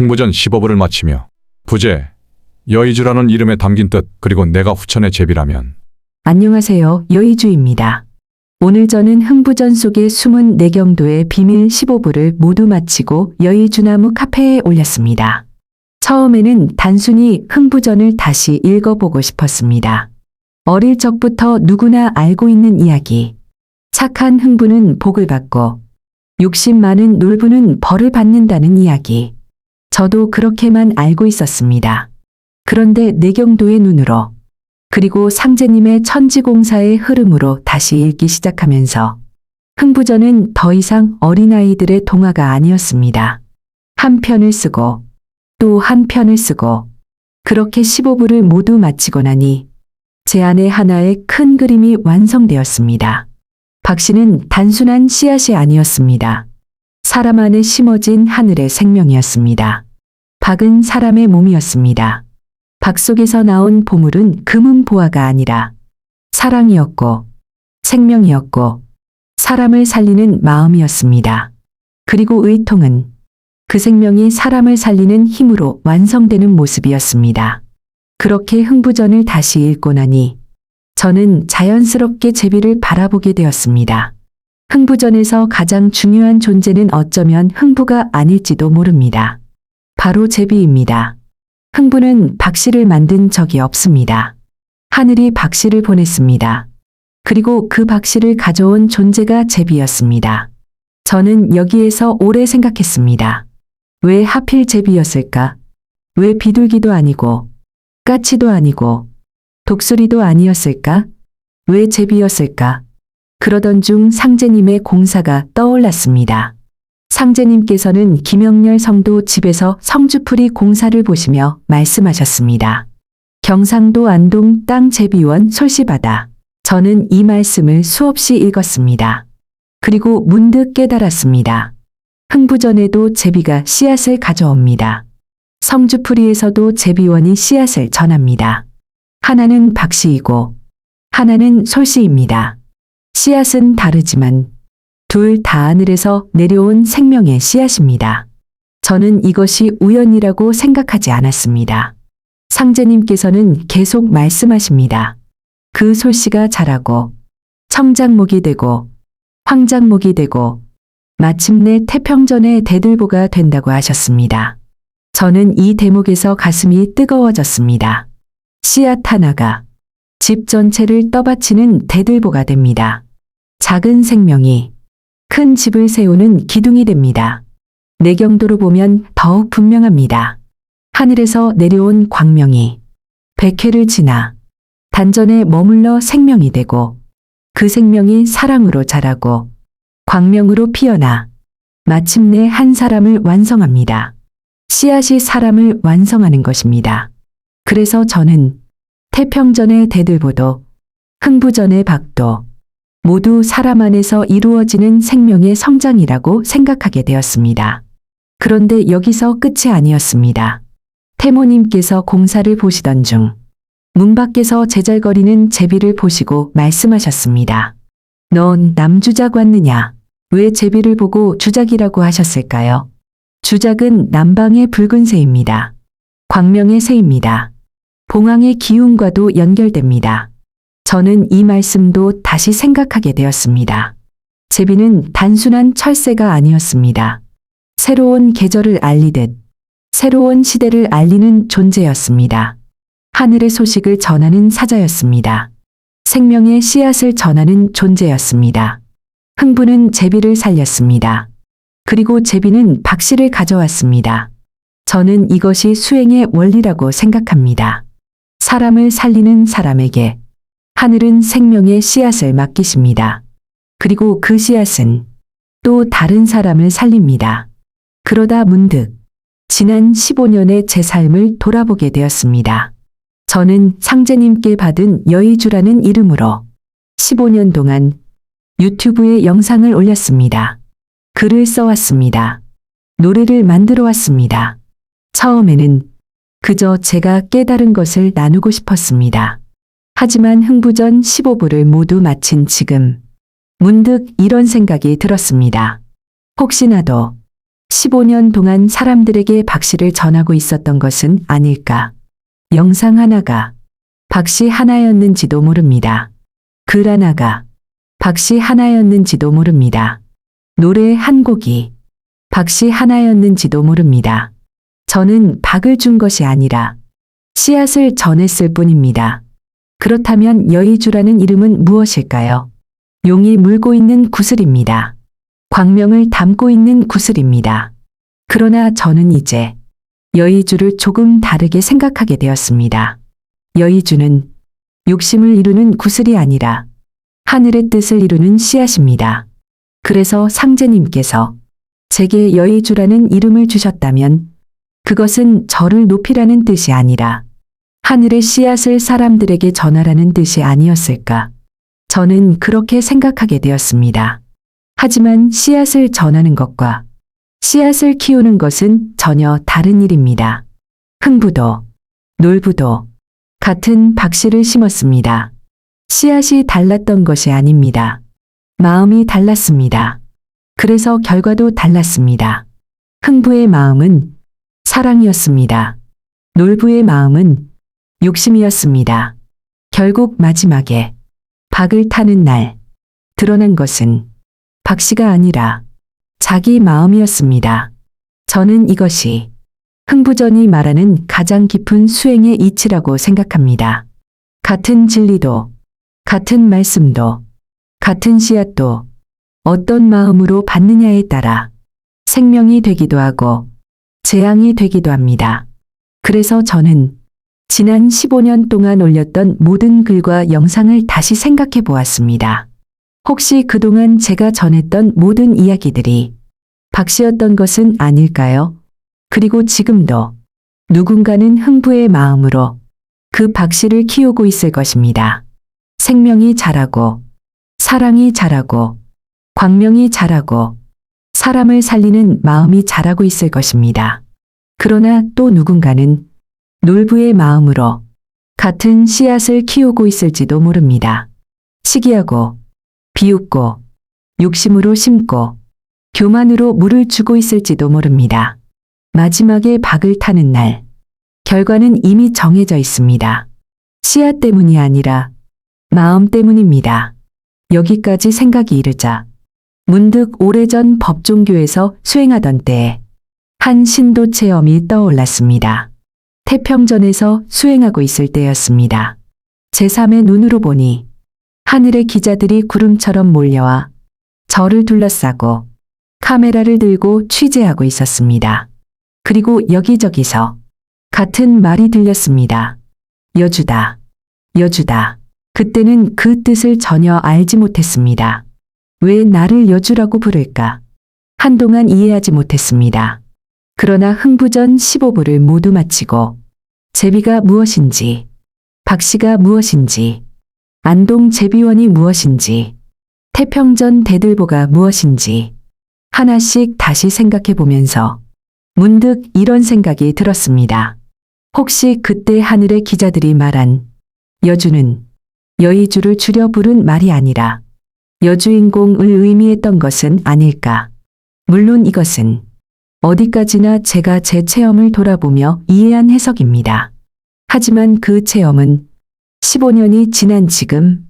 흥부전 15부를 마치며 부제, 여의주라는 이름에 담긴 뜻 그리고 내가 후천의 제비라면 안녕하세요. 여의주입니다. 오늘 저는 흥부전 속의 숨은 내경도의 비밀 15부를 모두 마치고 여의주나무 카페에 올렸습니다. 처음에는 단순히 흥부전을 다시 읽어보고 싶었습니다. 어릴 적부터 누구나 알고 있는 이야기. 착한 흥부는 복을 받고 욕심 많은 놀부는 벌을 받는다는 이야기. 저도 그렇게만 알고 있었습니다. 그런데 내경도의 눈으로 그리고 상제님의 천지공사의 흐름으로 다시 읽기 시작하면서 흥부전은 더 이상 어린아이들의 동화가 아니었습니다. 한 편을 쓰고 또 한 편을 쓰고 그렇게 15부를 모두 마치고 나니 제 안에 하나의 큰 그림이 완성되었습니다. 박씨는 단순한 씨앗이 아니었습니다. 사람 안에 심어진 하늘의 생명이었습니다. 박은 사람의 몸이었습니다. 박 속에서 나온 보물은 금은 보화가 아니라 사랑이었고 생명이었고 사람을 살리는 마음이었습니다. 그리고 의통은 그 생명이 사람을 살리는 힘으로 완성되는 모습이었습니다. 그렇게 흥부전을 다시 읽고 나니 저는 자연스럽게 제비를 바라보게 되었습니다. 흥부전에서 가장 중요한 존재는 어쩌면 흥부가 아닐지도 모릅니다. 바로 제비입니다. 흥부는 박씨를 만든 적이 없습니다. 하늘이 박씨를 보냈습니다. 그리고 그 박씨를 가져온 존재가 제비였습니다. 저는 여기에서 오래 생각했습니다. 왜 하필 제비였을까? 왜 비둘기도 아니고 까치도 아니고 독수리도 아니었을까? 왜 제비였을까? 그러던 중 상제님의 공사가 떠올랐습니다. 상제님께서는 김영렬 성도 집에서 성주풀이 공사를 보시며 말씀하셨습니다. 경상도 안동 땅 제비원 솔씨바다. 저는 이 말씀을 수없이 읽었습니다. 그리고 문득 깨달았습니다. 흥부전에도 제비가 씨앗을 가져옵니다. 성주풀이에서도 제비원이 씨앗을 전합니다. 하나는 박씨이고 하나는 솔씨입니다. 씨앗은 다르지만 둘 다 하늘에서 내려온 생명의 씨앗입니다. 저는 이것이 우연이라고 생각하지 않았습니다. 상제님께서는 계속 말씀하십니다. 그 솔씨가 자라고 청작목이 되고 황작목이 되고 마침내 태평전의 대들보가 된다고 하셨습니다. 저는 이 대목에서 가슴이 뜨거워졌습니다. 씨앗 하나가 집 전체를 떠받치는 대들보가 됩니다. 작은 생명이 큰 집을 세우는 기둥이 됩니다. 내경도로 보면 더욱 분명합니다. 하늘에서 내려온 광명이 백회를 지나 단전에 머물러 생명이 되고 그 생명이 사랑으로 자라고 광명으로 피어나 마침내 한 사람을 완성합니다. 씨앗이 사람을 완성하는 것입니다. 그래서 저는 태평전의 대들보도 흥부전의 박도 모두 사람 안에서 이루어지는 생명의 성장이라고 생각하게 되었습니다. 그런데 여기서 끝이 아니었습니다. 태모님께서 공사를 보시던 중 문 밖에서 제잘거리는 제비를 보시고 말씀하셨습니다. 넌 남주작 왔느냐? 왜 제비를 보고 주작이라고 하셨을까요? 주작은 남방의 붉은 새입니다. 광명의 새입니다. 봉황의 기운과도 연결됩니다. 저는 이 말씀도 다시 생각하게 되었습니다. 제비는 단순한 철새가 아니었습니다. 새로운 계절을 알리듯 새로운 시대를 알리는 존재였습니다. 하늘의 소식을 전하는 사자였습니다. 생명의 씨앗을 전하는 존재였습니다. 흥부는 제비를 살렸습니다. 그리고 제비는 박씨를 가져왔습니다. 저는 이것이 수행의 원리라고 생각합니다. 사람을 살리는 사람에게 하늘은 생명의 씨앗을 맡기십니다. 그리고 그 씨앗은 또 다른 사람을 살립니다. 그러다 문득 지난 15년의 제 삶을 돌아보게 되었습니다. 저는 상제님께 받은 여의주라는 이름으로 15년 동안 유튜브에 영상을 올렸습니다. 글을 써왔습니다. 노래를 만들어 왔습니다. 처음에는 그저 제가 깨달은 것을 나누고 싶었습니다. 하지만 흥부전 15부를 모두 마친 지금 문득 이런 생각이 들었습니다. 혹시나도 15년 동안 사람들에게 박씨를 전하고 있었던 것은 아닐까. 영상 하나가 박씨 하나였는지도 모릅니다. 글 하나가 박씨 하나였는지도 모릅니다. 노래 한 곡이 박씨 하나였는지도 모릅니다. 저는 박을 준 것이 아니라 씨앗을 전했을 뿐입니다. 그렇다면 여의주라는 이름은 무엇일까요? 용이 물고 있는 구슬입니다. 광명을 담고 있는 구슬입니다. 그러나 저는 이제 여의주를 조금 다르게 생각하게 되었습니다. 여의주는 욕심을 이루는 구슬이 아니라 하늘의 뜻을 이루는 씨앗입니다. 그래서 상제님께서 제게 여의주라는 이름을 주셨다면 그것은 저를 높이라는 뜻이 아니라 하늘의 씨앗을 사람들에게 전하라는 뜻이 아니었을까. 저는 그렇게 생각하게 되었습니다. 하지만 씨앗을 전하는 것과 씨앗을 키우는 것은 전혀 다른 일입니다. 흥부도, 놀부도 같은 박씨를 심었습니다. 씨앗이 달랐던 것이 아닙니다. 마음이 달랐습니다. 그래서 결과도 달랐습니다. 흥부의 마음은 사랑이었습니다. 놀부의 마음은 욕심이었습니다. 결국 마지막에 박을 타는 날 드러난 것은 박씨가 아니라 자기 마음이었습니다. 저는 이것이 흥부전이 말하는 가장 깊은 수행의 이치라고 생각합니다. 같은 진리도, 같은 말씀도, 같은 씨앗도 어떤 마음으로 받느냐에 따라 생명이 되기도 하고 재앙이 되기도 합니다. 그래서 저는 지난 15년 동안 올렸던 모든 글과 영상을 다시 생각해 보았습니다. 혹시 그동안 제가 전했던 모든 이야기들이 박씨였던 것은 아닐까요? 그리고 지금도 누군가는 흥부의 마음으로 그 박씨를 키우고 있을 것입니다. 생명이 자라고, 사랑이 자라고, 광명이 자라고, 사람을 살리는 마음이 자라고 있을 것입니다. 그러나 또 누군가는 놀부의 마음으로 같은 씨앗을 키우고 있을지도 모릅니다. 시기하고, 비웃고, 욕심으로 심고, 교만으로 물을 주고 있을지도 모릅니다. 마지막에 박을 타는 날, 결과는 이미 정해져 있습니다. 씨앗 때문이 아니라 마음 때문입니다. 여기까지 생각이 이르자 문득 오래전 법종교에서 수행하던 때에 한 신도 체험이 떠올랐습니다. 태평전에서 수행하고 있을 때였습니다. 제3의 눈으로 보니 하늘의 기자들이 구름처럼 몰려와 저를 둘러싸고 카메라를 들고 취재하고 있었습니다. 그리고 여기저기서 같은 말이 들렸습니다. 여주다. 여주다. 그때는 그 뜻을 전혀 알지 못했습니다. 왜 나를 여주라고 부를까? 한동안 이해하지 못했습니다. 그러나 흥부전 15부를 모두 마치고 제비가 무엇인지, 박씨가 무엇인지, 안동 제비원이 무엇인지, 태평전 대들보가 무엇인지 하나씩 다시 생각해 보면서 문득 이런 생각이 들었습니다. 혹시 그때 하늘의 기자들이 말한 여주는 여의주를 줄여 부른 말이 아니라 여주인공을 의미했던 것은 아닐까. 물론 이것은 어디까지나 제가 제 체험을 돌아보며 이해한 해석입니다. 하지만 그 체험은 15년이 지난 지금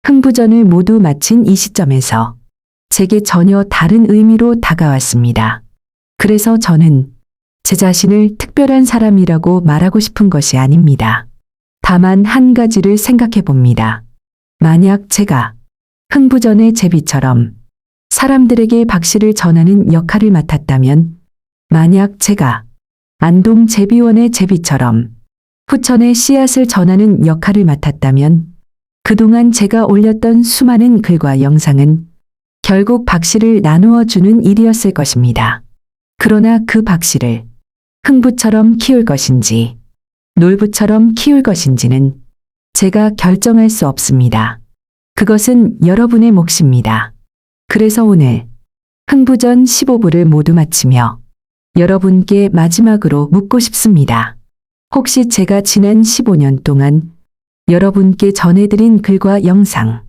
흥부전을 모두 마친 이 시점에서 제게 전혀 다른 의미로 다가왔습니다. 그래서 저는 제 자신을 특별한 사람이라고 말하고 싶은 것이 아닙니다. 다만 한 가지를 생각해 봅니다. 만약 제가 흥부전의 제비처럼 사람들에게 박씨를 전하는 역할을 맡았다면, 만약 제가 안동 제비원의 제비처럼 후천의 씨앗을 전하는 역할을 맡았다면 그동안 제가 올렸던 수많은 글과 영상은 결국 박씨를 나누어 주는 일이었을 것입니다. 그러나 그 박씨를 흥부처럼 키울 것인지 놀부처럼 키울 것인지는 제가 결정할 수 없습니다. 그것은 여러분의 몫입니다. 그래서 오늘 흥부전 15부를 모두 마치며 여러분께 마지막으로 묻고 싶습니다. 혹시 제가 지난 15년 동안 여러분께 전해드린 글과 영상,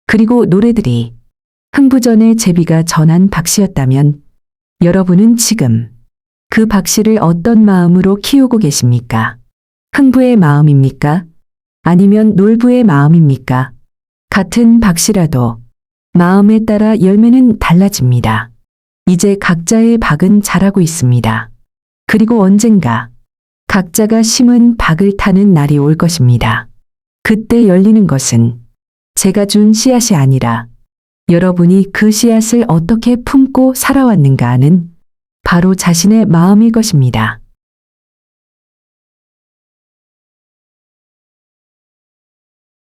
그리고 노래들이 흥부전의 제비가 전한 박씨였다면 여러분은 지금 그 박씨를 어떤 마음으로 키우고 계십니까? 흥부의 마음입니까? 아니면 놀부의 마음입니까? 같은 박씨라도 마음에 따라 열매는 달라집니다. 이제 각자의 박은 자라고 있습니다. 그리고 언젠가 각자가 심은 박을 타는 날이 올 것입니다. 그때 열리는 것은 제가 준 씨앗이 아니라 여러분이 그 씨앗을 어떻게 품고 살아왔는가 하는 바로 자신의 마음일 것입니다.